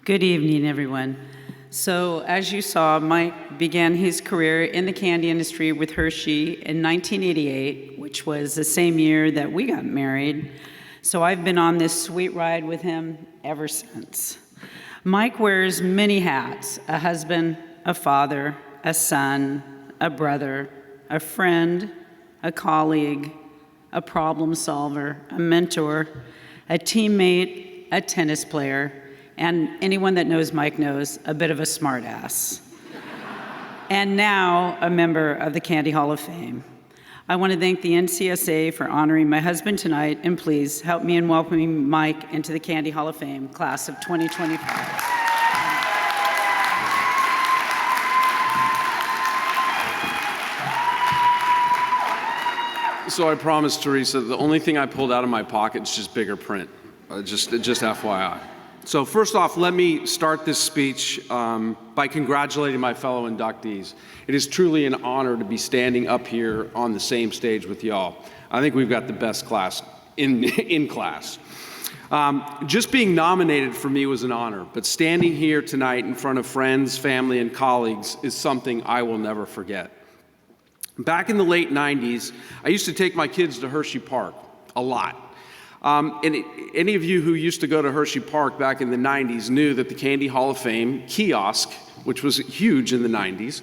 Good evening, everyone. So, as you saw, Mike began his career in the candy industry with Hershey in 1988, which was the same year that we got married. So I've been on this sweet ride with him ever since. Mike wears many hats: a husband, a father, a son, a brother, a friend, a colleague, a problem solver, a mentor, a teammate, a tennis player, and anyone that knows Mike knows, a bit of a smartass. And now a member of the Candy Hall of Fame. I want to thank the NCSA for honoring my husband tonight, and please help me in welcoming Mike into the Candy Hall of Fame, class of 2025. So I promised Teresa, the only thing I pulled out of my pocket is just bigger print, just FYI. So first off, let me start this speech by congratulating my fellow inductees. It is truly an honor to be standing up here on the same stage with y'all. I think we've got the best class in class. Just being nominated for me was an honor, but standing here tonight in front of friends, family, and colleagues is something I will never forget. Back in the late 90s, I used to take my kids to Hershey Park a lot. And any of you who used to go to Hershey Park back in the 90s knew that the Candy Hall of Fame kiosk, which was huge in the 90s,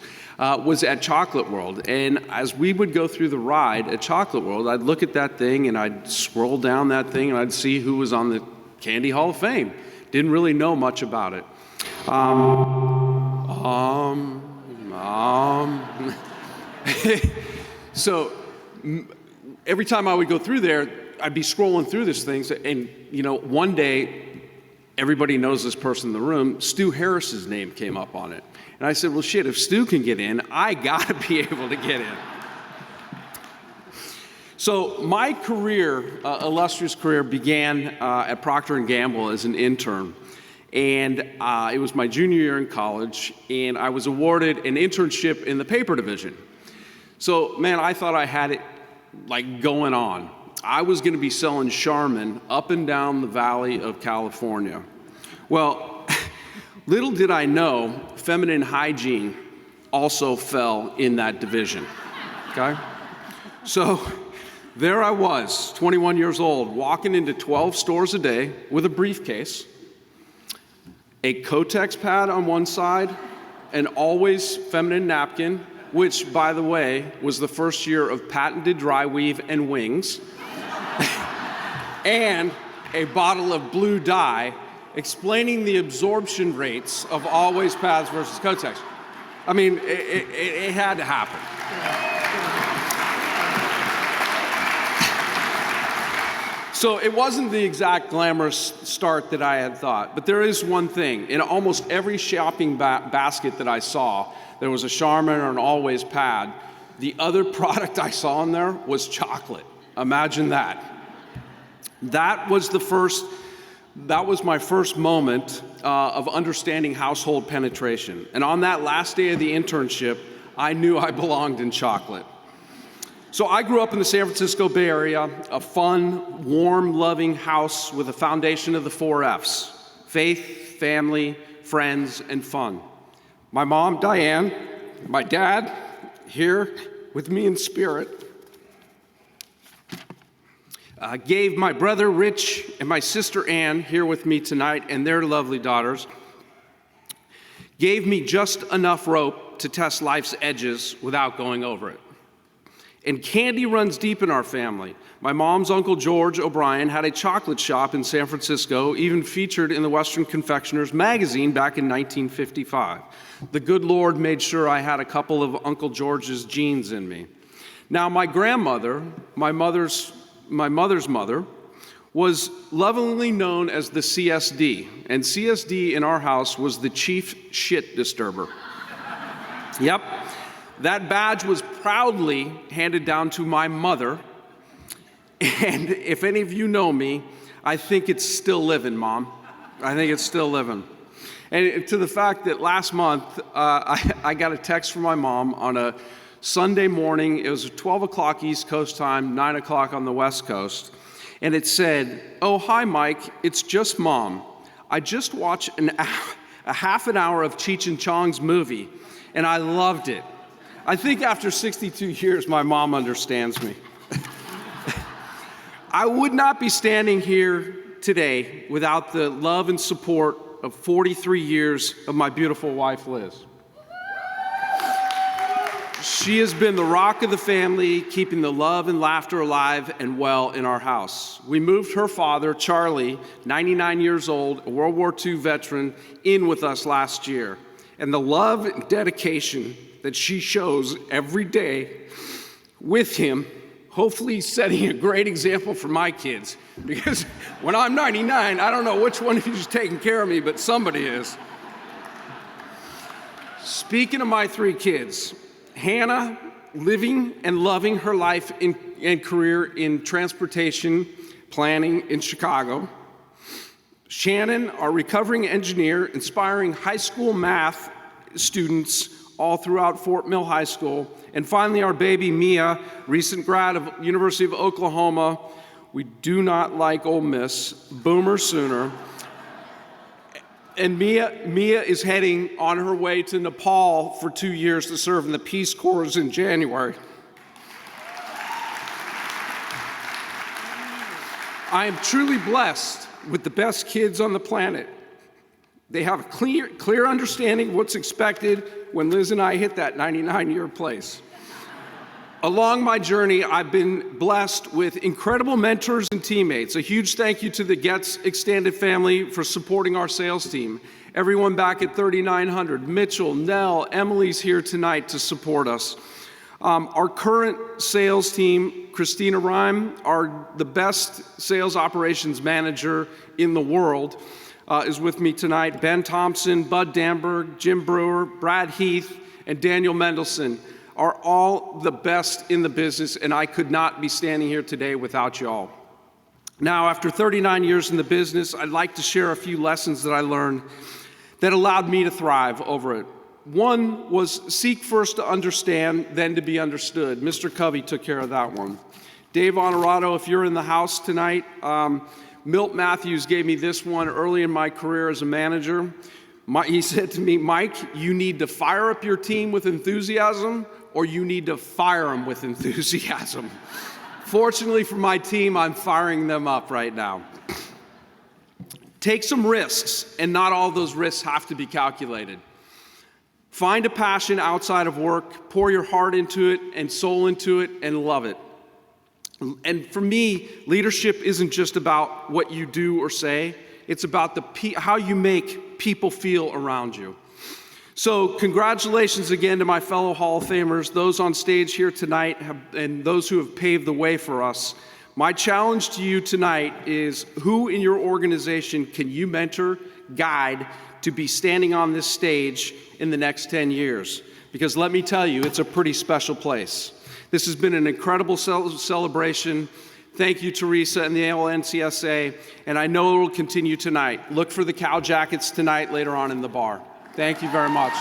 was at Chocolate World. And as we would go through the ride at Chocolate World, I'd look at that thing and I'd scroll down that thing and I'd see who was on the Candy Hall of Fame. Didn't really know much about it. So every time I would go through there, I'd be scrolling through this thing, and one day, everybody knows this person in the room, Stu Harris's name came up on it. And I said, well, shit, if Stu can get in, I gotta be able to get in. So my career, illustrious career, began at Procter & Gamble as an intern. And it was my junior year in college, and I was awarded an internship in the paper division. So, man, I thought I had it like going on. I was going to be selling Charmin up and down the valley of California. Well, little did I know, feminine hygiene also fell in that division, okay? So there I was, 21 years old, walking into 12 stores a day with a briefcase, a Kotex pad on one side, an Always feminine napkin, which, by the way, was the first year of patented dry weave and wings, and a bottle of blue dye explaining the absorption rates of Always pads versus Kotex. I mean, it had to happen. So it wasn't the exact glamorous start that I had thought, but there is one thing. In almost every shopping basket that I saw, there was a Charmin or an Always pad. The other product I saw in there was chocolate. Imagine that. That was my first moment of understanding household penetration. And on that last day of the internship, I knew I belonged in chocolate. So I grew up in the San Francisco Bay Area, a fun, warm, loving house with a foundation of the 4 Fs: faith, family, friends, and fun. My mom, Diane, my dad, here with me in spirit, gave my brother Rich and my sister Ann, here with me tonight, and their lovely daughters, gave me just enough rope to test life's edges without going over it. And candy runs deep in our family. My mom's Uncle George O'Brien had a chocolate shop in San Francisco, even featured in the Western Confectioner's magazine back in 1955. The good Lord made sure I had a couple of Uncle George's genes in me. Now, my grandmother, my mother's mother, was lovingly known as the CSD, and CSD in our house was the chief shit disturber. Yep. That badge was proudly handed down to my mother, and if any of you know me, I think it's still living, Mom. I think it's still living. And to the fact that last month, I got a text from my mom on a Sunday morning. It was 12 o'clock East Coast time, 9 o'clock on the West Coast, and it said, "Oh, hi, Mike, it's just Mom. I just watched a half an hour of Cheech and Chong's movie, and I loved it. I think after 62 years, my mom understands me. I would not be standing here today without the love and support of 43 years of my beautiful wife, Liz. She has been the rock of the family, keeping the love and laughter alive and well in our house. We moved her father, Charlie, 99 years old, a World War II veteran, in with us last year. And the love and dedication that she shows every day with him, hopefully setting a great example for my kids. Because when I'm 99, I don't know which one of you is taking care of me, but somebody is. Speaking of my three kids, Hannah, living and loving her life and career in transportation planning in Chicago. Shannon, our recovering engineer, inspiring high school math students all throughout Fort Mill High School. And finally, our baby Mia, recent grad of University of Oklahoma. We do not like Ole Miss, Boomer Sooner. And Mia is heading on her way to Nepal for 2 years to serve in the Peace Corps in January. I am truly blessed with the best kids on the planet. They have a clear understanding of what's expected when Liz and I hit that 99-year place. Along my journey, I've been blessed with incredible mentors and teammates. A huge thank you to the Getz extended family for supporting our sales team. Everyone back at 3900, Mitchell, Nell, Emily's here tonight to support us. Our current sales team, Christina Rhyme, the best sales operations manager in the world, is with me tonight. Ben Thompson, Bud Damberg, Jim Brewer, Brad Heath, and Daniel Mendelson are all the best in the business, and I could not be standing here today without y'all. Now, after 39 years in the business, I'd like to share a few lessons that I learned that allowed me to thrive over it. One was seek first to understand, then to be understood. Mr. Covey took care of that one. Dave Honorato, if you're in the house tonight, Milt Matthews gave me this one early in my career as a manager. He said to me, Mike, you need to fire up your team with enthusiasm, or you need to fire them with enthusiasm. Fortunately for my team, I'm firing them up right now. Take some risks, and not all those risks have to be calculated. Find a passion outside of work, pour your heart into it and soul into it, and love it. And for me, leadership isn't just about what you do or say, it's about how you make people feel around you. So congratulations again to my fellow Hall of Famers, those on stage here tonight, and those who have paved the way for us. My challenge to you tonight is, who in your organization can you mentor, guide, to be standing on this stage in the next 10 years? Because let me tell you, it's a pretty special place. This has been an incredible celebration. Thank you, Teresa and the ALNCSA, and I know it will continue tonight. Look for the cow jackets tonight later on in the bar. Thank you very much.